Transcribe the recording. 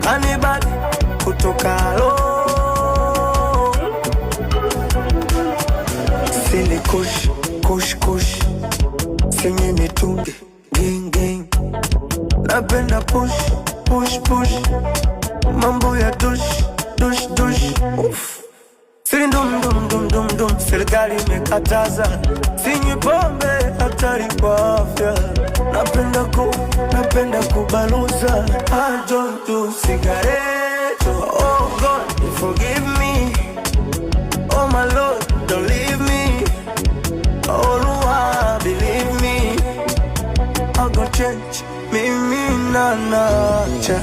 kanibali kutoka lo sili kush kush kush sinye mitungi ging ging napenda push push push mambo ya dush dush dush siri ndum dum dum dum dum serikali imekataza sinywi pombe hatari kwa afya napenda kubaluza I don't do cigarette. Oh God forgive me, oh my Lord don't leave me, oh Lord believe me I gon' change, mimi na cha